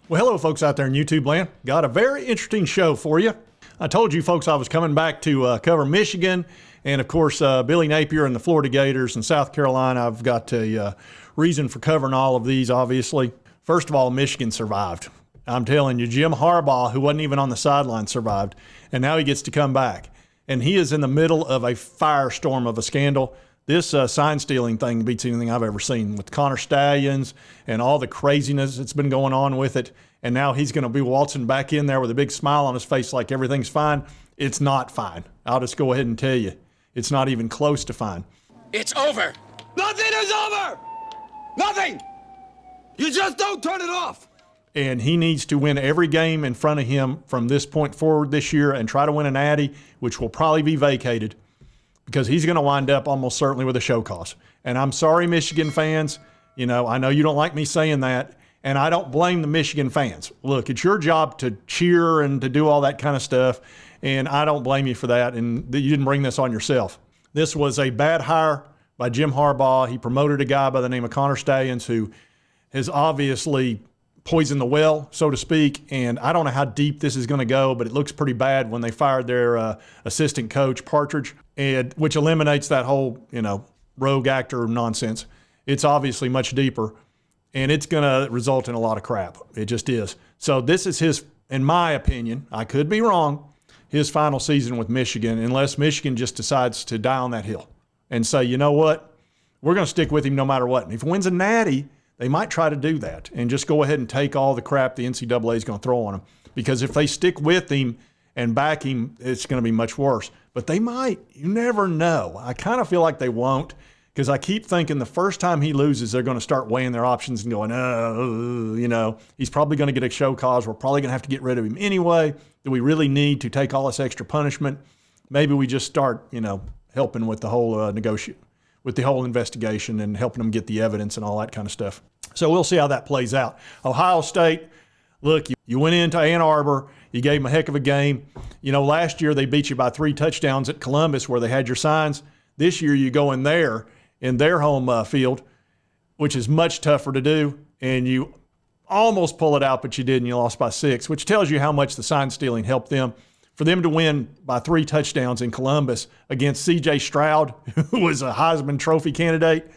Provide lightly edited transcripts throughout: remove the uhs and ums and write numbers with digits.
Well, hello, folks out there in YouTube land. Got a very interesting show for you. I told you folks I was coming back to cover Michigan and, of course, Billy Napier and the Florida Gators and South Carolina. I've got a reason for covering all of these, obviously. First of all, Michigan survived. I'm telling you, Jim Harbaugh, who wasn't even on the sideline, survived, and now he gets to come back. And he is in the middle of a firestorm of a scandal. This sign-stealing thing beats anything I've ever seen with Connor Stallions and all the craziness that's been going on with it. And now he's going to be waltzing back in there with a big smile on his face like everything's fine. It's not fine. I'll just go ahead and tell you. It's not even close to fine. It's over. Nothing is over. Nothing. You just don't turn it off. And he needs to win every game in front of him from this point forward this year and try to win a natty, which will probably be vacated, because he's going to wind up almost certainly with a show cause. And I'm sorry, Michigan fans. You know, I know you don't like me saying that, and I don't blame the Michigan fans. Look, it's your job to cheer and to do all that kind of stuff, and I don't blame you for that, and you didn't bring this on yourself. This was a bad hire by Jim Harbaugh. He promoted a guy by the name of Connor Stallions who has obviously poisoned the well, so to speak, and I don't know how deep this is going to go, but it looks pretty bad when they fired their assistant coach, Partridge, which eliminates that whole, rogue actor nonsense. It's obviously much deeper, and it's going to result in a lot of crap. It just is. So this is his, in my opinion, I could be wrong, his final season with Michigan, unless Michigan just decides to die on that hill and say, you know what, we're going to stick with him no matter what. And if he wins a natty, they might try to do that and just go ahead and take all the crap the NCAA is going to throw on him. Because if they stick with him and back him, it's going to be much worse. But they might. You never know. I kind of feel like they won't, because I keep thinking the first time he loses, they're going to start weighing their options and going, he's probably going to get a show cause. We're probably going to have to get rid of him anyway. Do we really need to take all this extra punishment? Maybe we just start, helping with the whole with the whole investigation and helping them get the evidence and all that kind of stuff. So we'll see how that plays out. Ohio State, look, you went into Ann Arbor. You gave them a heck of a game. Last year they beat you by 3 touchdowns at Columbus where they had your signs. This year you go in there, in their home field, which is much tougher to do, and you almost pull it out, but you didn't. You lost by 6, which tells you how much the sign stealing helped them. For them to win by 3 touchdowns in Columbus against C.J. Stroud, who was a Heisman Trophy candidate,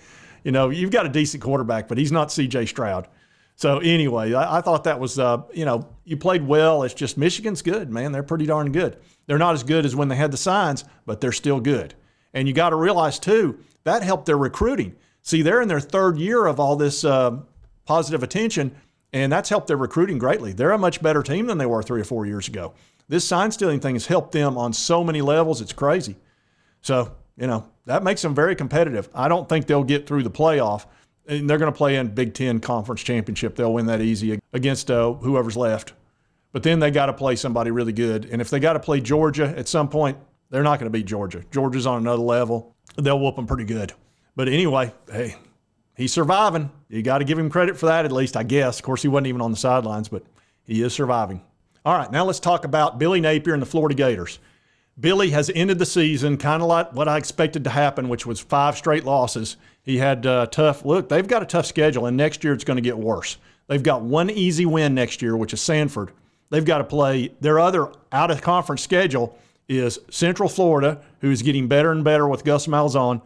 you've got a decent quarterback, but he's not C.J. Stroud. So anyway, I thought that was, you played well. It's just Michigan's good, man. They're pretty darn good. They're not as good as when they had the signs, but they're still good. And you got to realize, too, that helped their recruiting. See, they're in their 3rd year of all this positive attention, and that's helped their recruiting greatly. They're a much better team than they were 3 or 4 years ago. This sign-stealing thing has helped them on so many levels, it's crazy. So, that makes them very competitive. I don't think they'll get through the playoff, and they're going to play in Big Ten Conference Championship. They'll win that easy against whoever's left. But then they got to play somebody really good. And if they got to play Georgia at some point, they're not going to beat Georgia. Georgia's on another level. They'll whoop them pretty good. But anyway, hey, he's surviving. You got to give him credit for that, at least, I guess. Of course, he wasn't even on the sidelines, but he is surviving. All right, now let's talk about Billy Napier and the Florida Gators. Billy has ended the season kind of like what I expected to happen, which was 5 straight losses. He had they've got a tough schedule, and next year it's going to get worse. They've got one easy win next year, which is Sanford. They've got to play their other out-of-conference schedule is Central Florida, who is getting better and better with Gus Malzahn.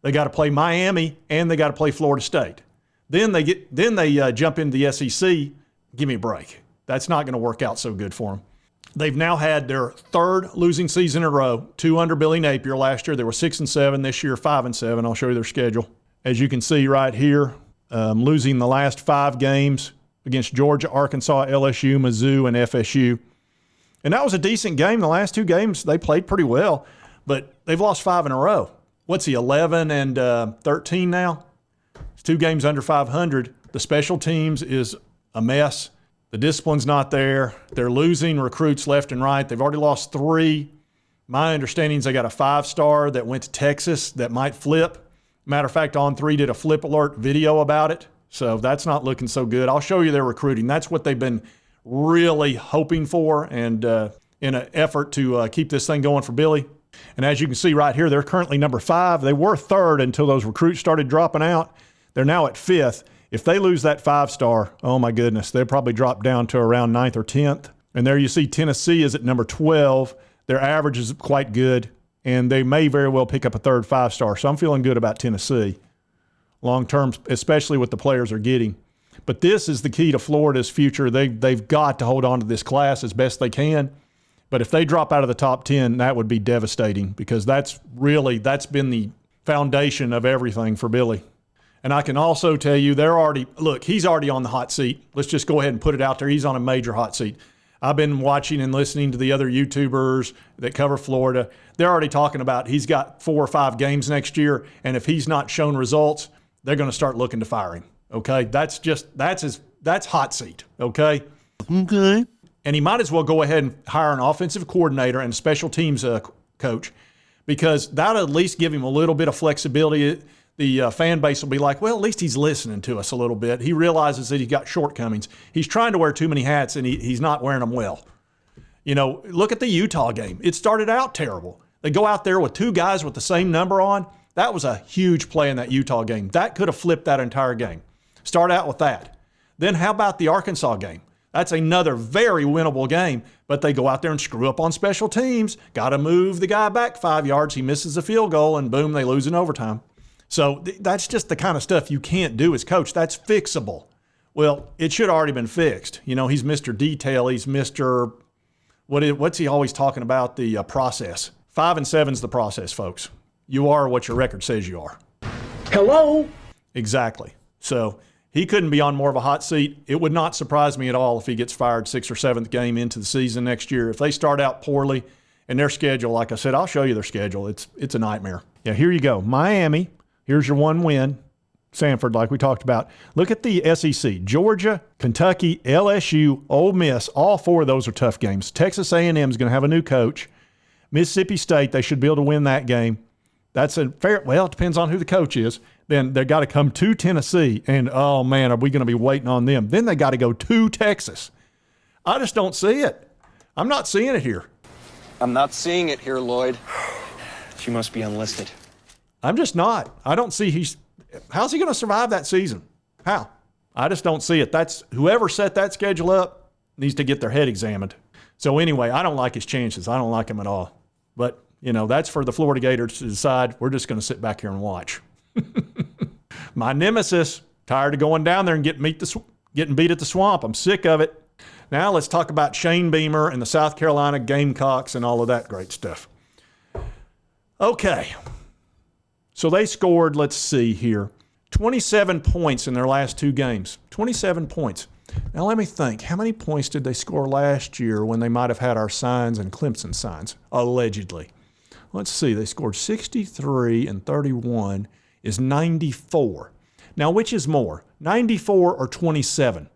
They got to play Miami, and they got to play Florida State. Then they jump into the SEC. Give me a break. That's not going to work out so good for them. They've now had their 3rd losing season in a row, 2 under Billy Napier. Last year they were 6-7. This year 5-7. I'll show you their schedule. As you can see right here, losing the last 5 games against Georgia, Arkansas, LSU, Mizzou, and FSU. And that was a decent game. The last 2 games they played pretty well, but they've lost 5 in a row. What's he, 11 and 13 now? It's 2 games under 500. The special teams is a mess. The discipline's not there. They're losing recruits left and right. They've already lost 3. My understanding is they got a 5-star that went to Texas that might flip. Matter of fact, On3 did a flip alert video about it. So that's not looking so good. I'll show you their recruiting. That's what they've been really hoping for, and in an effort to keep this thing going for Billy. And as you can see right here, they're currently number 5. They were 3rd until those recruits started dropping out. They're now at 5th. If they lose that 5-star, oh my goodness, they'll probably drop down to around 9th or 10th. And there you see Tennessee is at number 12. Their average is quite good, and they may very well pick up a third 5-star. So I'm feeling good about Tennessee long term, especially with the players they're getting. But this is the key to Florida's future. They've got to hold on to this class as best they can. But if they drop out of the top 10, that would be devastating, because that's been the foundation of everything for Billy. And I can also tell you he's already on the hot seat. Let's just go ahead and put it out there. He's on a major hot seat. I've been watching and listening to the other YouTubers that cover Florida. They're already talking about he's got 4 or 5 games next year, and if he's not shown results, they're going to start looking to fire him. Okay? That's hot seat. Okay? Okay. And he might as well go ahead and hire an offensive coordinator and a special teams coach, because that'll at least give him a little bit of flexibility. The fan base will be like, well, at least he's listening to us a little bit. He realizes that he's got shortcomings. He's trying to wear too many hats, and he's not wearing them well. Look at the Utah game. It started out terrible. They go out there with 2 guys with the same number on. That was a huge play in that Utah game. That could have flipped that entire game. Start out with that. Then how about the Arkansas game? That's another very winnable game, but they go out there and screw up on special teams. Got to move the guy back 5 yards. He misses a field goal, and boom, they lose in overtime. So that's just the kind of stuff you can't do as coach. That's fixable. Well, it should have already been fixed. He's Mr. Detail. He's Mr. What's he always talking about? The process. 5 and 7's the process, folks. You are what your record says you are. Hello? Exactly. So he couldn't be on more of a hot seat. It would not surprise me at all if he gets fired 6th or 7th game into the season next year. If they start out poorly, and their schedule, like I said, I'll show you their schedule. It's a nightmare. Yeah, here you go. Miami. Here's your 1 win. Samford, like we talked about. Look at the SEC. Georgia, Kentucky, LSU, Ole Miss. All 4 of those are tough games. Texas A&M is going to have a new coach. Mississippi State, they should be able to win that game. That's a fair – well, it depends on who the coach is. Then they've got to come to Tennessee, and, oh, man, are we going to be waiting on them. Then they got to go to Texas. I just don't see it. I'm not seeing it here. I'm not seeing it here, Lloyd. She must be unlisted. I'm just not. I don't see how's he going to survive that season? How? I just don't see it. That's whoever set that schedule up needs to get their head examined. So anyway, I don't like his chances. I don't like him at all. But, that's for the Florida Gators to decide. We're just going to sit back here and watch. My nemesis, tired of going down there and getting beat at the swamp. I'm sick of it. Now let's talk about Shane Beamer and the South Carolina Gamecocks and all of that great stuff. Okay. So they scored, let's see here, 27 points in their last 2 games. 27 points. Now let me think. How many points did they score last year when they might have had our signs and Clemson signs, allegedly? Let's see. They scored 63 and 31 is 94. Now, which is more, 94 or 27?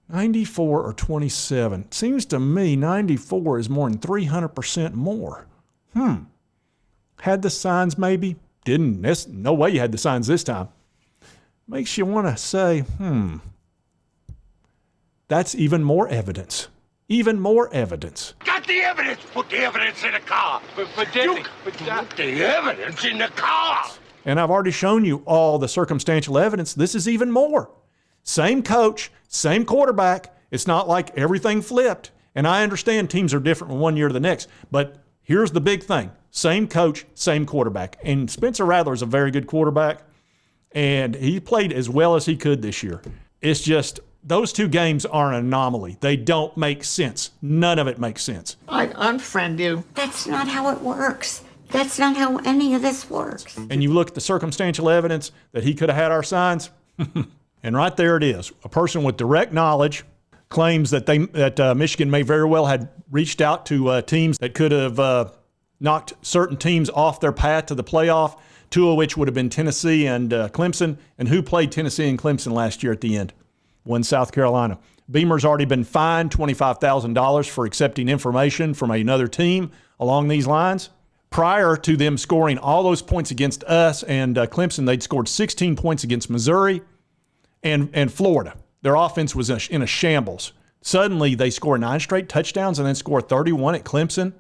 94 or 27. Seems to me 94 is more than 300% more. Had the signs maybe? Didn't. No way you had the signs this time. Makes you want to say, that's even more evidence. Even more evidence. Got the evidence. Put the evidence in the car. But Daddy, put the evidence in the car. And I've already shown you all the circumstantial evidence. This is even more. Same coach, same quarterback. It's not like everything flipped. And I understand teams are different from one year to the next. But here's the big thing. Same coach, same quarterback. And Spencer Rattler is a very good quarterback. And he played as well as he could this year. It's just those 2 games are an anomaly. They don't make sense. None of it makes sense. I'd unfriend you. That's not how it works. That's not how any of this works. And you look at the circumstantial evidence that he could have had our signs, and right there it is. A person with direct knowledge claims that Michigan may very well had reached out to teams that could have knocked certain teams off their path to the playoff, 2 of which would have been Tennessee and Clemson. And who played Tennessee and Clemson last year at the end? Won South Carolina. Beamer's already been fined $25,000 for accepting information from another team along these lines. Prior to them scoring all those points against us and Clemson, they'd scored 16 points against Missouri and Florida. Their offense was in a shambles. Suddenly, they score 9 straight touchdowns and then score 31 at Clemson.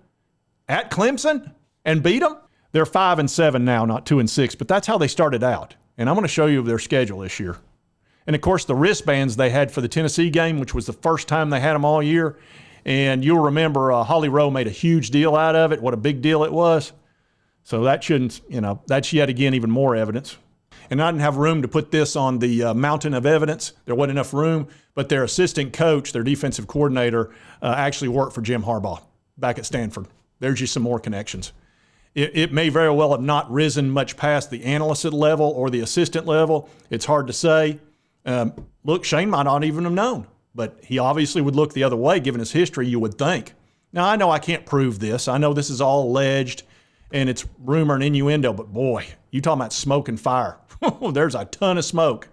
At Clemson? And beat them? They're 5 and 7 now, not 2 and 6, but that's how they started out. And I'm going to show you their schedule this year. And, of course, the wristbands they had for the Tennessee game, which was the first time they had them all year. And you'll remember Holly Rowe made a huge deal out of it, what a big deal it was. So that shouldn't, that's yet again even more evidence. And I didn't have room to put this on the mountain of evidence. There wasn't enough room, but their assistant coach, their defensive coordinator, actually worked for Jim Harbaugh back at Stanford. There's just some more connections. It may very well have not risen much past the analyst level or the assistant level. It's hard to say. Look, Shane might not even have known, but he obviously would look the other way given his history, you would think. Now, I know I can't prove this. I know this is all alleged and it's rumor and innuendo, but boy, you talking about smoke and fire. There's a ton of smoke.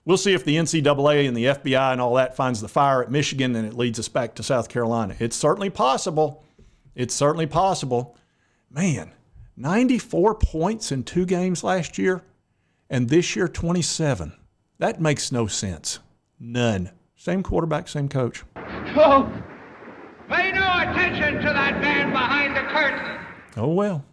We'll see if the NCAA and the FBI and all that finds the fire at Michigan and it leads us back to South Carolina. It's certainly possible. It's certainly possible. Man, 94 points in 2 games last year, and this year 27. That makes no sense. None. Same quarterback, same coach. Oh, pay no attention to that man behind the curtain. Oh, well.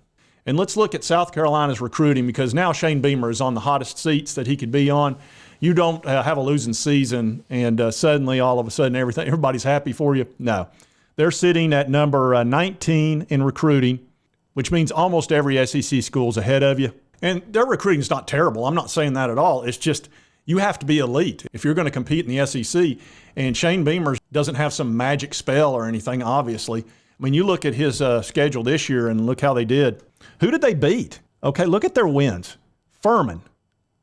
And let's look at South Carolina's recruiting, because now Shane Beamer is on the hottest seats that he could be on. You don't have a losing season and suddenly, all of a sudden, everybody's happy for you. No. They're sitting at number 19 in recruiting, which means almost every SEC school is ahead of you. And their recruiting is not terrible. I'm not saying that at all. It's just you have to be elite if you're going to compete in the SEC. And Shane Beamer doesn't have some magic spell or anything, obviously. I mean, you look at his schedule this year and look how they did. Who did they beat? Okay, look at their wins. Furman,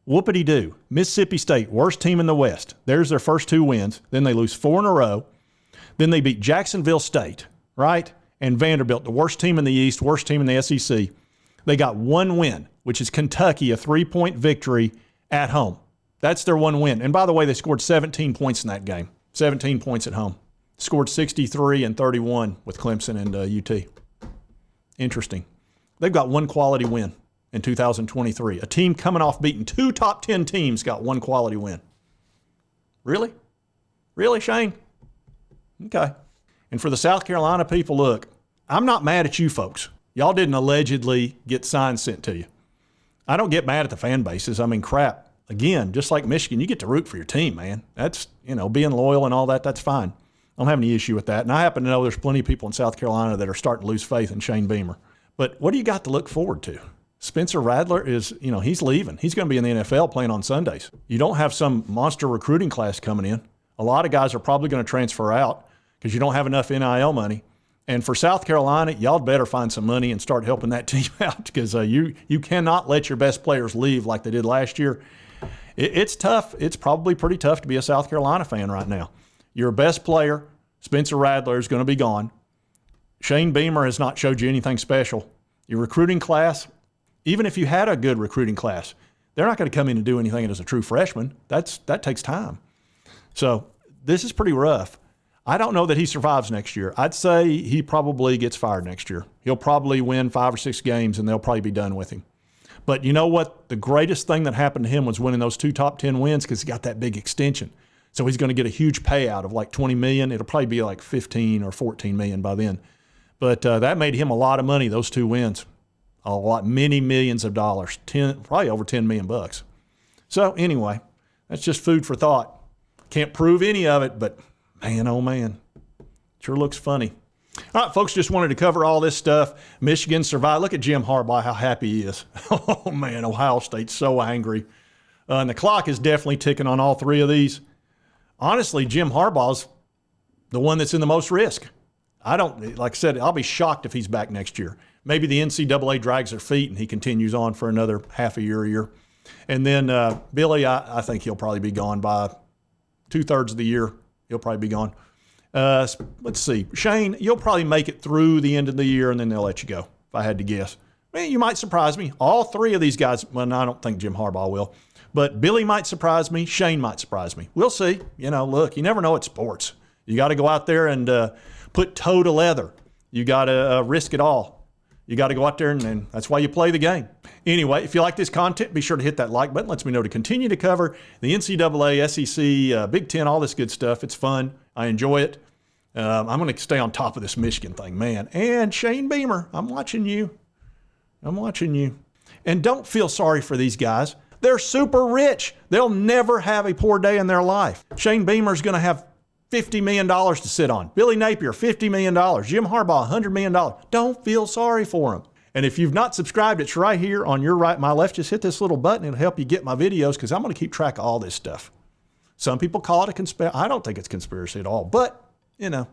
whoopity-doo. Mississippi State, worst team in the West. There's their first 2 wins. Then they lose 4 in a row. Then they beat Jacksonville State, right? And Vanderbilt, the worst team in the East, worst team in the SEC. They got 1 win, which is Kentucky, a 3-point victory at home. That's their 1 win. And by the way, they scored 17 points in that game. 17 points at home. Scored 63 and 31 with Clemson and UT. Interesting. They've got 1 quality win in 2023. A team coming off beating 2 top 10 teams got 1 quality win. Really? Really, Shane? Okay. And for the South Carolina people, look, I'm not mad at you folks. Y'all didn't allegedly get signs sent to you. I don't get mad at the fan bases. I mean, crap. Again, just like Michigan, you get to root for your team, man. That's, being loyal and all that, that's fine. I don't have any issue with that. And I happen to know there's plenty of people in South Carolina that are starting to lose faith in Shane Beamer. But what do you got to look forward to? Spencer Rattler is, he's leaving. He's going to be in the NFL playing on Sundays. You don't have some monster recruiting class coming in. A lot of guys are probably going to transfer out because you don't have enough NIL money. And for South Carolina, y'all better find some money and start helping that team out, because you cannot let your best players leave like they did last year. It's tough. It's probably pretty tough to be a South Carolina fan right now. Your best player, Spencer Rattler, is going to be gone. Shane Beamer has not showed you anything special. Your recruiting class, even if you had a good recruiting class, they're not going to come in and do anything as a true freshman. That takes time. So this is pretty rough. I don't know that he survives next year. I'd say he probably gets fired next year. He'll probably win 5 or 6 games, and they'll probably be done with him. But you know what? The greatest thing that happened to him was winning those 2 top 10 wins, because he got that big extension. So he's going to get a huge payout of like $20 million. It'll probably be like $15 or $14 million by then. But that made him a lot of money, those 2 wins. A lot, many millions of dollars, probably over $10 million bucks. So anyway, that's just food for thought. Can't prove any of it, but man, oh man, sure looks funny. All right, folks, just wanted to cover all this stuff. Michigan survived. Look at Jim Harbaugh, how happy he is. Oh man, Ohio State's so angry. And the clock is definitely ticking on all 3 of these. Honestly, Jim Harbaugh's the one that's in the most risk. Like I said, I'll be shocked if he's back next year. Maybe the NCAA drags their feet and he continues on for another half a year. And then Billy, I think he'll probably be gone by 2/3 of the year. He'll probably be gone. Let's see. Shane, you'll probably make it through the end of the year, and then they'll let you go, if I had to guess. You might surprise me. All 3 of these guys, well, no, I don't think Jim Harbaugh will. But Billy might surprise me. Shane might surprise me. We'll see. Look, you never know at sports. You got to go out there and put toe to leather. You got to risk it all. You got to go out there, and that's why you play the game. Anyway, if you like this content, be sure to hit that like button. Lets me know to continue to cover the NCAA, SEC, Big Ten, all this good stuff. It's fun. I enjoy it. I'm going to stay on top of this Michigan thing, man. And Shane Beamer, I'm watching you. And don't feel sorry for these guys. They're super rich. They'll never have a poor day in their life. Shane Beamer's going to have $50 million to sit on. Billy Napier, $50 million. Jim Harbaugh, $100 million. Don't feel sorry for them. And if you've not subscribed, it's right here on your right, my left. Just hit this little button. It'll help you get my videos because I'm going to keep track of all this stuff. Some people call it a conspiracy. I don't think it's conspiracy at all, but, you know,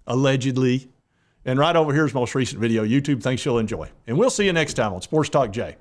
allegedly. And right over here is most recent video. YouTube thinks you'll enjoy. And we'll see you next time on Sports Talk Jay.